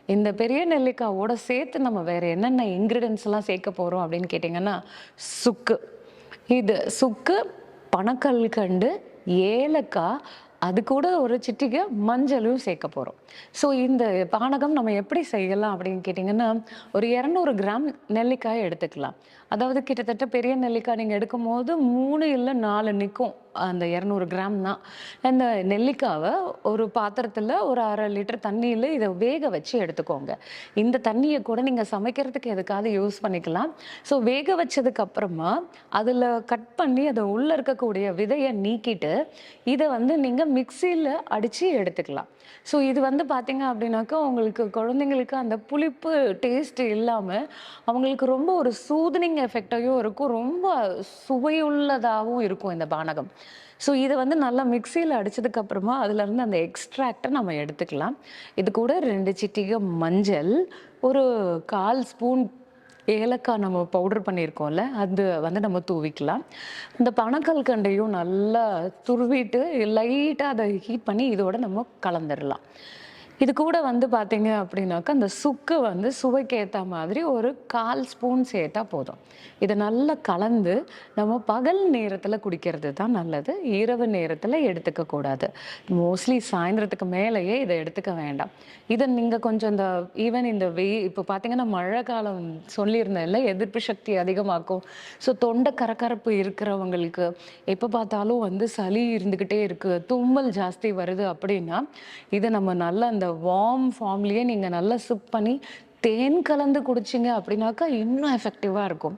இந்த பெரிய நெல்லிக்காவோட சேர்த்து நம்ம வேற என்னென்ன இன்கிரிடியன்ஸ்லாம் சேர்க்க போறோம் அப்படின்னு கேட்டிங்கன்னா, சுக்கு. இது சுக்கு, பனக்கல்கண்டு, ஏலக்காய், அது கூட ஒரு சிட்டிகை மஞ்சளும் சேர்க்க போறோம். ஸோ இந்த பானகம் நம்ம எப்படி செய்யலாம் அப்படின்னு கேட்டிங்கன்னா, ஒரு 200 கிராம் நெல்லிக்காய எடுத்துக்கலாம். அதாவது கிட்டத்தட்ட பெரிய நெல்லிக்காய் நீங்க எடுக்கும்போது 3 இல்ல 4 நிக்கும். அந்த 200 கிராம் தான். அந்த நெல்லிக்காவ ஒரு பாத்திரத்துல ஒரு 1/2 லிட்டர் தண்ணீல இத வேக வச்சு எடுத்துக்கோங்க. இந்த தண்ணிய கூட நீங்க சமைக்கிறதுக்கு எதுக்காவது யூஸ் பண்ணிக்கலாம். ஸோ வேக வச்சதுக்கு அப்புறமா, அதுல கட் பண்ணி அத உள்ள இருக்கக்கூடிய விதைய நீக்கிட்டு, இத வந்து நீங்க மிக்ஸில அடிச்சு எடுத்துக்கலாம். ஸோ இது வந்து பார்த்தீங்க அப்படின்னாக்கா, உங்களுக்கு குழந்தைங்களுக்கு அந்த புளிப்பு டேஸ்ட் இல்லாம, அவங்களுக்கு ரொம்ப ஒரு சூதனிங் எஃபெக்டாயும் இருக்கும். ரொம்ப சுவையுள்ளதாவும் இருக்கும் இந்த பானகம். ஸோ இத வந்து நல்லா மிக்ஸியில அடிச்சதுக்கு அப்புறமா, அதுலருந்து அந்த எக்ஸ்ட்ராக்ட்ட நம்ம எடுத்துக்கலாம். இது கூட 2 சிட்டிகை மஞ்சள், ஒரு 1/4 ஸ்பூன் ஏலக்காய் நம்ம பவுடர் பண்ணியிருக்கோம்ல, அது வந்து நம்ம தூவிக்கலாம். இந்த பனக்கல்கண்டையும் நல்லா துருவிட்டு, லைட்டா அத ஹீட் பண்ணி இதோட நம்ம கலந்துரலாம். இது கூட வந்து பார்த்தீங்க அப்படின்னாக்கா, அந்த சுக்கு வந்து சுவைக்கு ஏத்தா மாதிரி ஒரு 1/4 ஸ்பூன் சேர்த்தா போதும். இத நல்லா கலந்து, நம்ம பகல் நேரத்தில குடிக்கிறது தான் நல்லது. இரவு நேரத்தில எடுத்துக்க கூடாது. மோஸ்ட்லி சாயந்திரத்துக்கு மேலேயே இத எடுத்துக்க வேண்டாம். இத நீங்க கொஞ்சம் இந்த ஈவன் இந்த இப்போ பார்த்தீங்கன்னா, மழை காலம் சொல்லியிருந்தேன்ல, எதிர்ப்பு சக்தி அதிகமாக்கும். ஸோ தொண்டை கரகரப்பு இருக்கிறவங்களுக்கு, எப்ப பார்த்தாலும் வந்து சளி இருந்துகிட்டே இருக்கு, தும்மல் ஜாஸ்தி வருது அப்படின்னா, இத நம்ம நல்லா அந்த வார்ம் ஃபார்ம்லயே நீங்க நல்லா சிப் பண்ணி, தேன் கலந்து குடிச்சீங்க அப்படின்னாக்கா, இன்னும் எஃபெக்டிவா இருக்கும்.